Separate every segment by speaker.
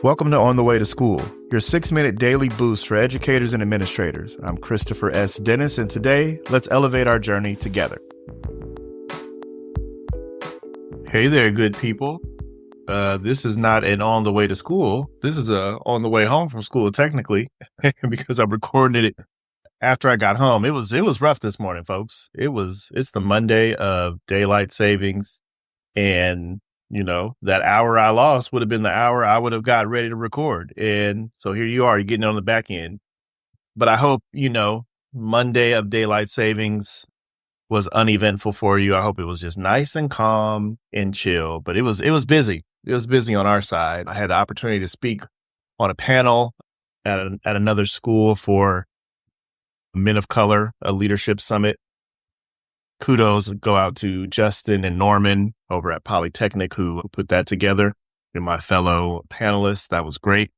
Speaker 1: Welcome to On the Way to School, your 6-minute daily boost for educators and administrators. I'm Christopher S. Dennis, and today, let's elevate our journey together. Hey there, good people. This is not an On the Way to School. This is a On the Way home from school, technically, because I'm recording it after I got home. It was rough this morning, folks. It's the Monday of daylight savings, and that hour I lost would have been the hour I would have got ready to record. And so here you are, you're getting on the back end. But I hope, Monday of daylight savings was uneventful for you. I hope it was just nice and calm and chill, but it was busy. It was busy on our side. I had the opportunity to speak on a panel at another school for Men of Color, a leadership summit. Kudos go out to Justin and Norman over at Polytechnic who put that together, and my fellow panelists. That was great.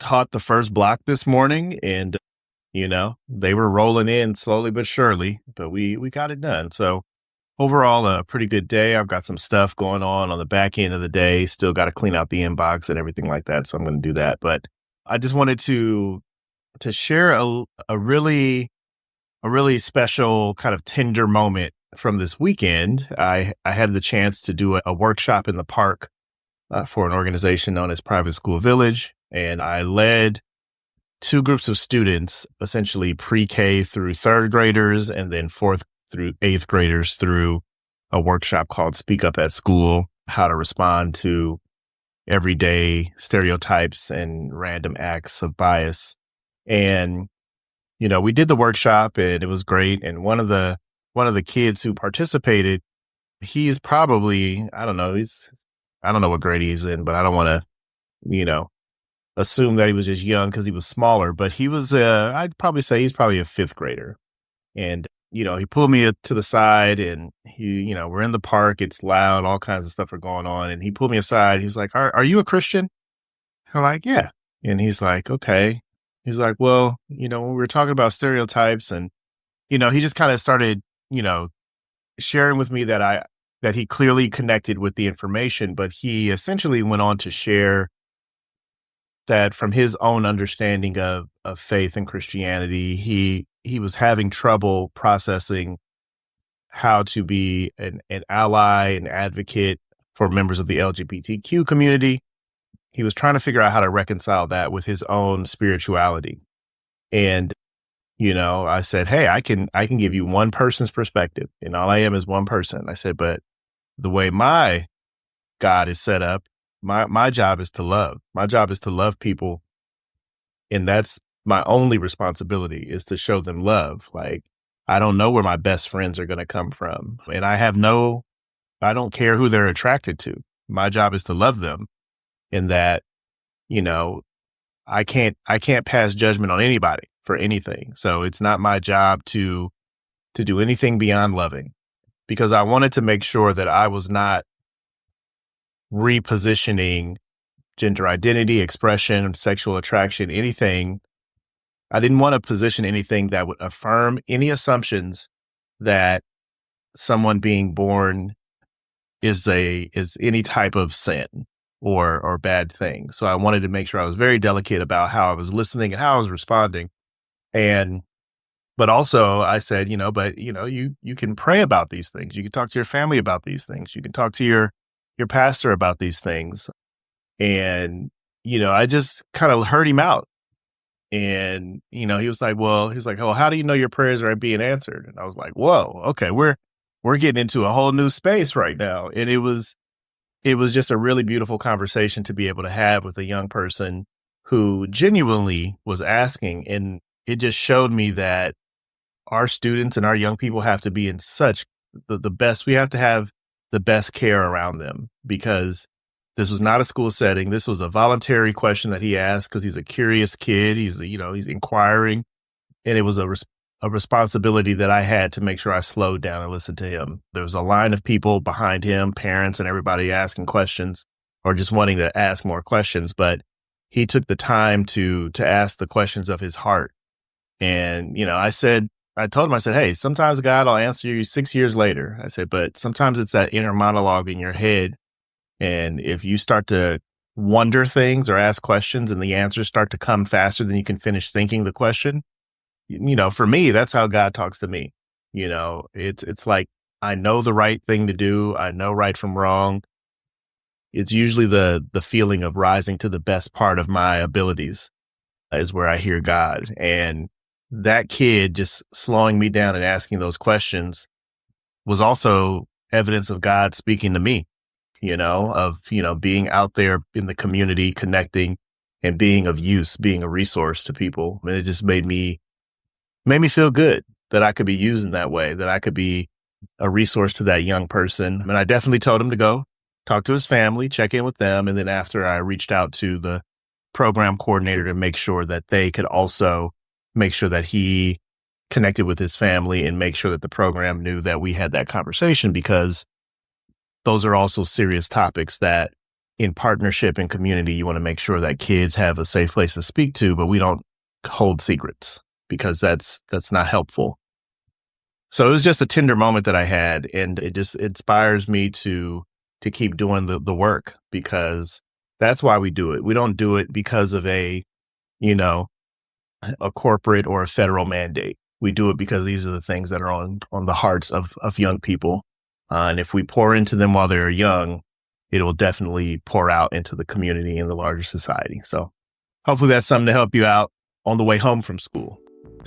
Speaker 1: Taught the first block this morning, and they were rolling in slowly but surely, but we got it done. So overall, a pretty good day. I've got some stuff going on the back end of the day. Still got to clean out the inbox and everything like that. So I'm going to do that. But I just wanted to share a really special kind of tender moment from this weekend. I had the chance to do a workshop in the park for an organization known as Private School Village. And I led two groups of students, essentially pre-K through third graders and then fourth through eighth graders, through a workshop called Speak Up at School, how to respond to everyday stereotypes and random acts of bias. And we did the workshop and it was great. And one of the kids who participated, he's probably, I don't know what grade he's in, but I don't want to, assume that he was just young because he was smaller, but he was, I'd probably say he's probably a fifth grader. And, he pulled me to the side and he, we're in the park. It's loud. All kinds of stuff are going on. And he pulled me aside. He was like, are you a Christian? I'm like, yeah. And he's like, okay. He's like, well, when we were talking about stereotypes and, he just kind of started, sharing with me that he clearly connected with the information, but he essentially went on to share that from his own understanding of faith and Christianity, he was having trouble processing how to be an ally, an advocate for members of the LGBTQ community. He was trying to figure out how to reconcile that with his own spirituality. And, I said, hey, I can give you one person's perspective, and all I am is one person. I said, but the way my God is set up, my job is to love. My job is to love people. And that's my only responsibility, is to show them love. Like, I don't know where my best friends are going to come from. And I don't care who they're attracted to. My job is to love them. In that, I can't pass judgment on anybody for anything. So it's not my job to do anything beyond loving, because I wanted to make sure that I was not repositioning gender identity, expression, sexual attraction, anything. I didn't want to position anything that would affirm any assumptions that someone being born is any type of sin or bad thing. So I wanted to make sure I was very delicate about how I was listening and how I was responding. But also I said, you can pray about these things. You can talk to your family about these things. You can talk to your pastor about these things. And, I just kind of heard him out. And, he was like, well, how do you know your prayers are being answered? And I was like, whoa, okay, we're getting into a whole new space right now. And it was just a really beautiful conversation to be able to have with a young person who genuinely was asking. And it just showed me that our students and our young people have to be in such the best. We have to have the best care around them, because this was not a school setting. This was a voluntary question that he asked because he's a curious kid. He's inquiring. And it was a responsibility that I had to make sure I slowed down and listened to him. There was a line of people behind him, parents and everybody asking questions or just wanting to ask more questions. But he took the time to ask the questions of his heart. And, I told him, I said, hey, sometimes God will answer you 6 years later. I said, but sometimes it's that inner monologue in your head. And if you start to wonder things or ask questions and the answers start to come faster than you can finish thinking the question. For me, that's how God talks to me. It's like I know the right thing to do. I know right from wrong. It's usually the feeling of rising to the best part of my abilities is where I hear God. And that kid just slowing me down and asking those questions was also evidence of God speaking to me, being out there in the community, connecting and being of use, being a resource to people. And it just made me feel good that I could be used in that way, that I could be a resource to that young person. And I definitely told him to go talk to his family, check in with them. And then after, I reached out to the program coordinator to make sure that they could also make sure that he connected with his family and make sure that the program knew that we had that conversation, because those are also serious topics that in partnership and community, you want to make sure that kids have a safe place to speak to, but we don't hold secrets, because that's not helpful. So it was just a tender moment that I had, and it just inspires me to keep doing the work, because that's why we do it. We don't do it because of a corporate or a federal mandate. We do it because these are the things that are on the hearts of young people. And if we pour into them while they're young, it will definitely pour out into the community and the larger society. So hopefully that's something to help you out on the way home from school.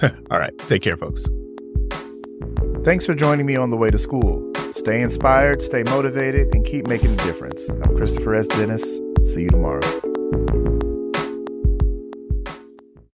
Speaker 1: All right. Take care, folks. Thanks for joining me on the way to school. Stay inspired, stay motivated, and keep making a difference. I'm Christopher S. Dennis. See you tomorrow.